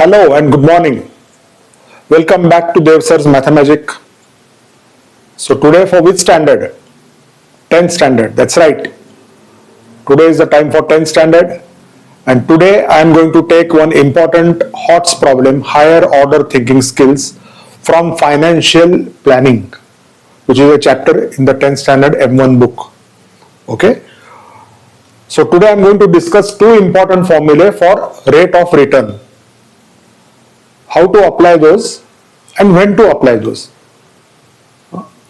Hello and good morning. Welcome back to Dev Sir's Mathemagic. So today for which standard? 10th standard, that's right. Today is the time for 10th standard, and today I am going to take one important HOTS problem, higher order thinking skills from financial planning, which is a chapter in the 10th standard M1 book. Okay. So today I am going to discuss two important formulae for rate of return. How to apply those and when to apply those.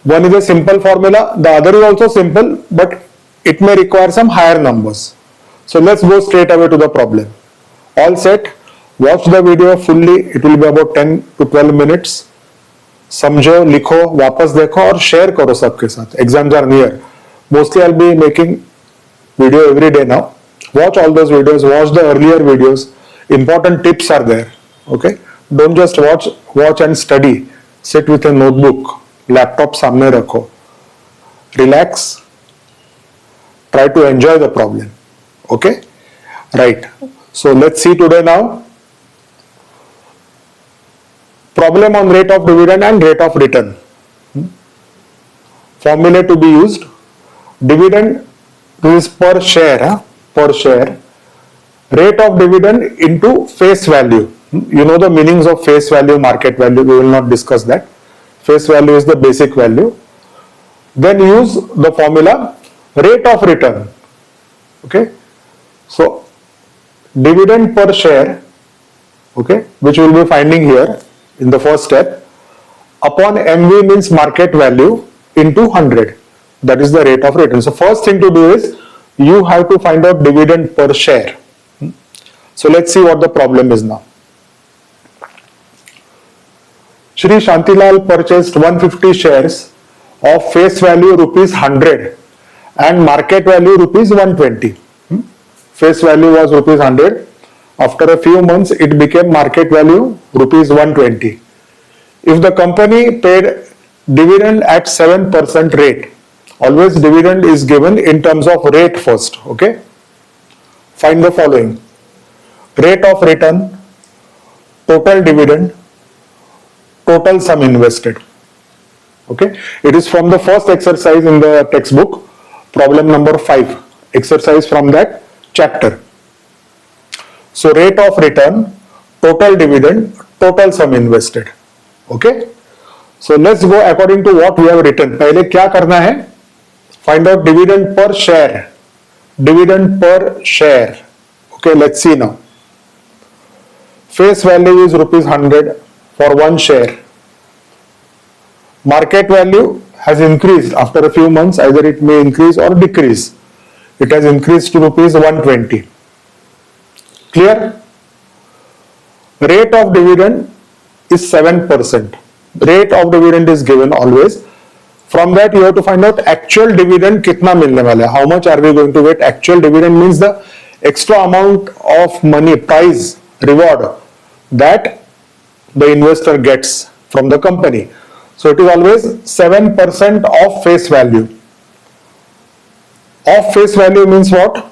One is a simple formula, the other is also simple, but it may require some higher numbers. So let's go straight away to the problem. All set, watch the video fully, it will be about 10 to 12 minutes. समझो, लिखो, वापस देखो और share करो सबके साथ. Exams are near. Mostly I'll be making video every day now. Watch all those videos, watch the earlier videos. Important tips are there. Okay. Don't just watch and study. Sit with a notebook, laptop सामने रखो. Relax. Try to enjoy the problem. Okay? Right. So let's see today now. Problem on rate of dividend and rate of return. Formula to be used. Dividend is per share. Per share. Rate of dividend into face value. You know the meanings of face value, market value. We will not discuss that. Face value is the basic value. Then use the formula rate of return. Okay. So dividend per share, okay, which we will be finding here in the first step, upon MV means market value into 100. That is the rate of return. So first thing to do is you have to find out dividend per share. So let's see what the problem is now. Shri Shantilal purchased 150 shares of face value rupees 100 and market value rupees 120. Face value was rupees 100. After a few months, it became market value rupees 120. If the company paid dividend at 7% rate, always dividend is given in terms of rate first. Okay. Find the following: rate of return, total dividend, total sum invested. Okay, it is from the first exercise in the textbook, problem number 5, exercise from that chapter. So rate of return, total dividend, total sum invested. Okay, so let's go according to what we have written. पहले क्या करना है? Find out dividend per share. Dividend per share. Okay, let's see now. Face value is rupees 100 for one share. Market value has increased after a few months, either it may increase or decrease. It has increased to rupees 120. Clear? Rate of dividend is 7%. Rate of dividend is given always. From that you have to find out actual dividend kitna milne wala hai. How much are we going to get? Actual dividend means the extra amount of money, price, reward that the investor gets from the company. So it is always 7% of face value. Of face value means what?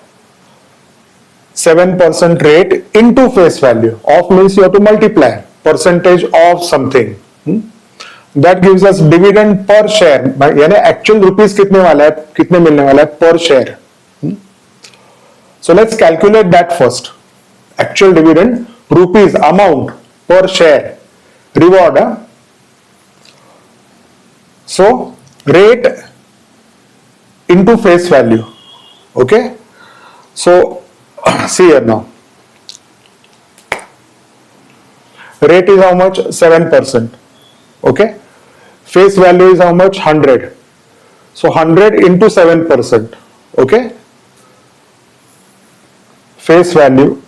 7% rate into face value. Of means you have to multiply percentage of something. That gives us dividend per share. यानी actual rupees कितने वाला है, कितने मिलने वाला है per share. So let's calculate that first. Actual dividend, rupees amount per share, reward. So rate into face value. Okay. So see here now. Rate is how much? 7%. Okay. Face value is how much? 100. So 100 into 7%. Okay. Face value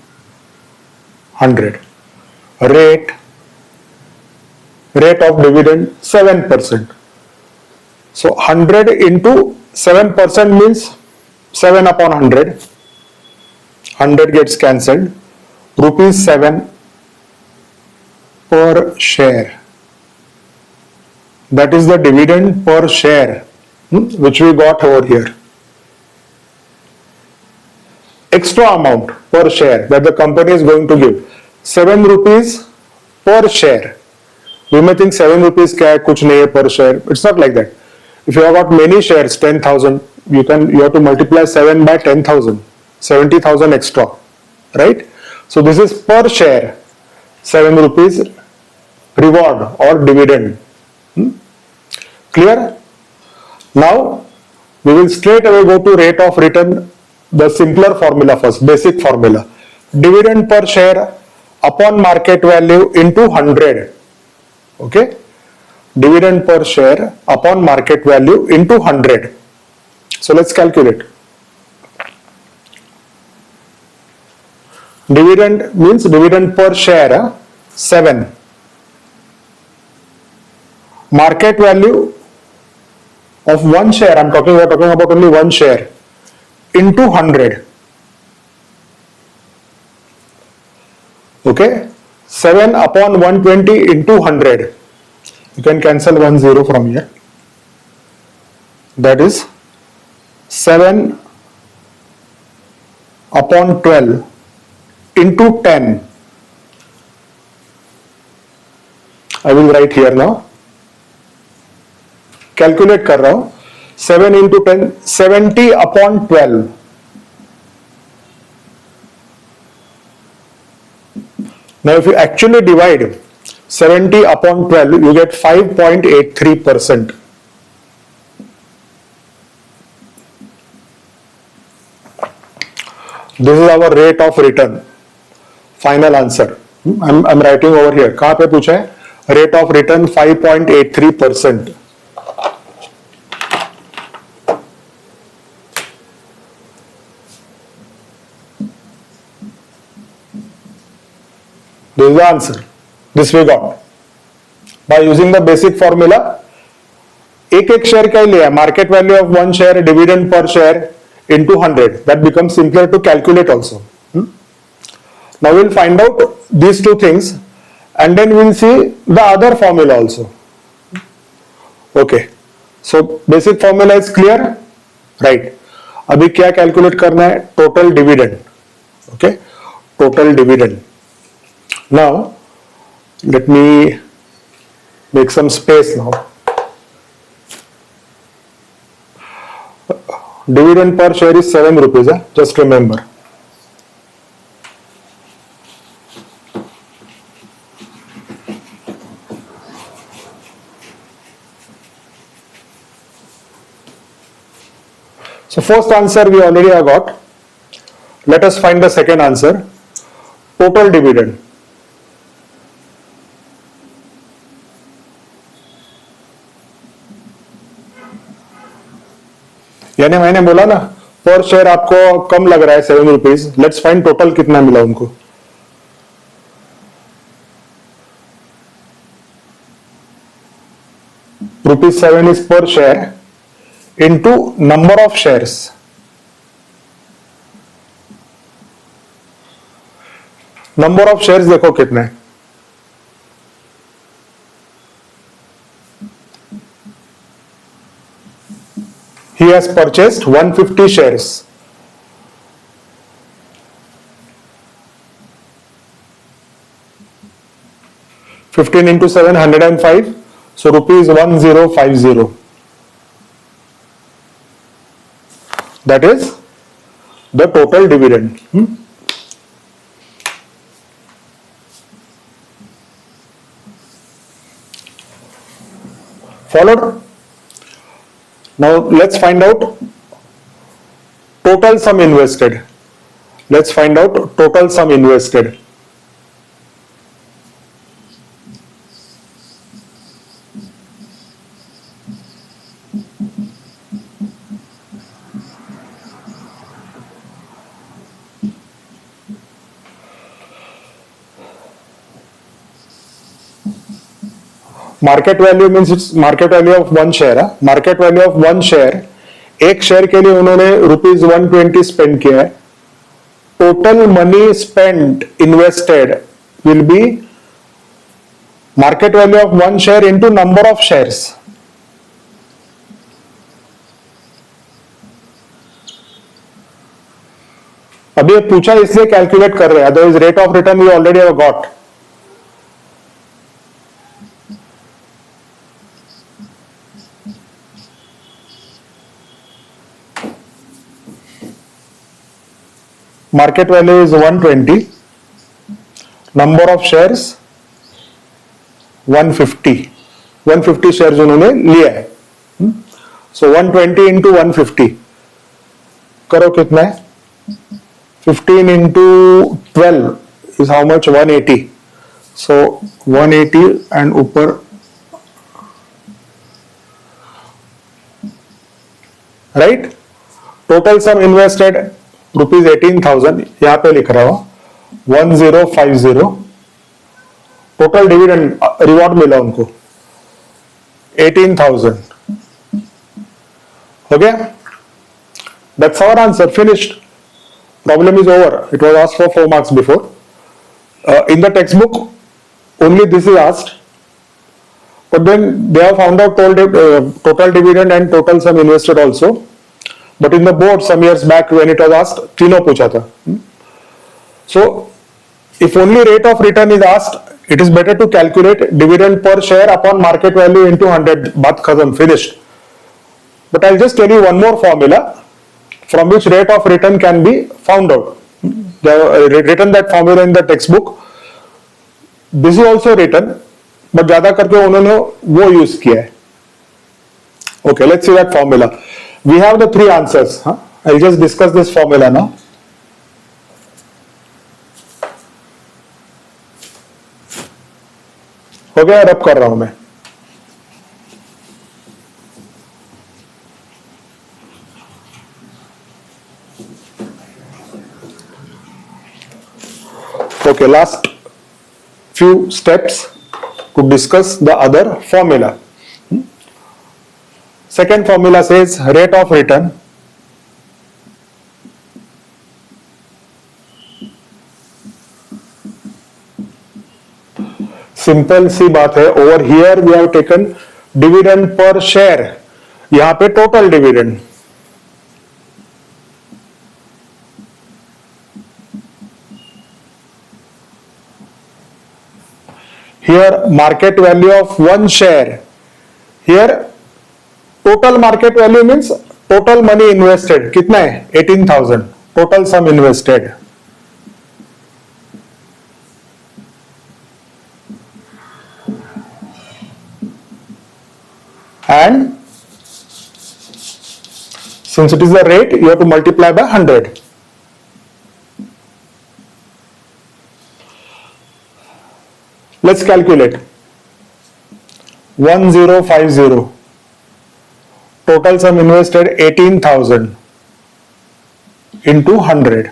100. Rate of dividend 7%. So 100 into 7% means 7 upon 100. 100 gets cancelled. Rupees 7 per share. That is the dividend per share which we got over here. Extra amount per share that the company is going to give. ₹7 per share. You may think 7 rupees क्या है, कुछ नहीं है per share. It's not like that. If you have got many shares, 10,000, you have to multiply 7 by 10,000, 70,000 extra, right? So this is per share, ₹7 reward or dividend. Clear? Now we will straight away go to rate of return, the simpler formula first, basic formula. Dividend per share upon market value into 100. Okay? Dividend per share upon market value into 100. So let's calculate. Dividend means dividend per share 7. Market value of one share, I'm talking about only one share, into 100. Okay? 7 upon 120 into 100. You can cancel 1 0 from here. That is 7 upon 12 into 10. I will write here now. Calculate कर रहा हूं. 7 into 10, 70 upon 12. Now if you actually divide 70 upon 12, you get 5.83%. This is our rate of return. Final answer. I'm writing over here. कहाँ पे पूछा है? Rate of return 5.83%. This is the answer. This we got. By using the basic formula, एक share क्या लिया? Market value of one share, dividend per share into 100. That becomes simpler to calculate also. Now we'll find out these two things and then we'll see the other formula also. Okay. So basic formula is clear? Right. अभी क्या calculate करना है? Total dividend. Okay. Total dividend. Now let me make some space now. Dividend per share is ₹7, just remember. So first answer we already have got. Let us find the second answer. Total dividend. यानी मैंने बोला ना पर share आपको कम लग रहा है ₹7. Let's find total कितना मिला उनको. ₹7 is per share into number of shares. Number of shares देखो कितने हैं. He has purchased 150 shares. (15 into 7, 105). So ₹1050. That is the total dividend. Followed? Now let's find out total sum invested. Let's find out total sum invested. Market value means its market value of one share. Market value of one share, एक share के लिए उन्होंने ₹120 spend किया है. Total money spend invested will be market value of one share into number of shares. अभी ये पूछा इसलिए कैलकुलेट कर रहे हैं, otherwise rate of return we already have got. Market value is 120. Number of shares 150. 150 shares उन्होंने लिया है. So 120 into 150 करो कितना है? 15 into 12 is how much? 180. So 180 and ऊपर right? Total sum invested rupees 18,000 यहां पे लिख रहा हूं 1050. टोटल डिविडेंड रिवॉर्ड मिला उनको 18,000. हो गया? That's our answer. Finished. Problem is over. It was asked for 4 marks before. In the textbook only this is asked, but then they have found out total dividend and total sum invested also. But in the board some years back when it was asked, तीनों पूछा था. So if only rate of return is asked, it is better to calculate dividend per share upon market value into 100. बात खत्म, finished. But I'll just tell you one more formula from which rate of return can be found out. They have written that formula in the textbook. This is also written, but ज्यादा करके उन्होंने वो use किया है. Okay, let's see that formula. We have the 3 answers. I'll just discuss this formula now. हो गया? रब कर रहा हूं मैं. Okay, last few steps to discuss the other formula. Second formula says rate of return simple सी बात है. Over here we have taken dividend per share, यहां पे total dividend. Here market value of 1 share. Here total market value means total money invested कितना है? 18,000. Total sum invested. And since it is the rate, you have to multiply by 100. Let's calculate. 1050. Total sum invested 18,000 into 100.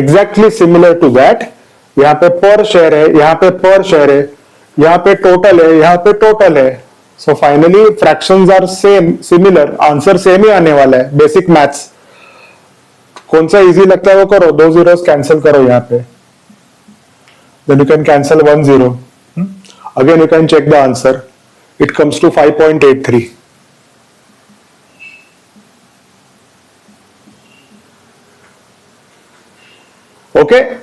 Exactly similar to that. यहाँ पे पर share है, यहाँ पे पर share है, यहाँ पे टोटल है, यहाँ पे टोटल है. So finally fractions are same, similar. Answer same ही आने वाला है. Basic maths. कौन सा easy लगता है वो करो. 2 zeros cancel करो यहाँ पे. Then you can cancel 1 zero. Again you can check the answer. It comes to 5.83. Okay.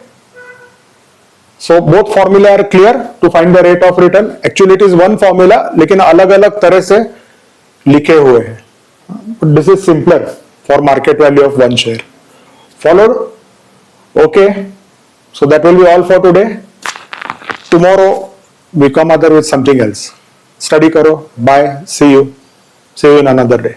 So both formula are clear to find the rate of return. Actually it is one formula, लेकिन अलग अलग तरह से लिखे हुए हैं. But this is simpler for market value of 1 share. Followed? Okay. So that will be all for today. Tomorrow we come other with something else. Study karo. Bye. See you. See you in another day.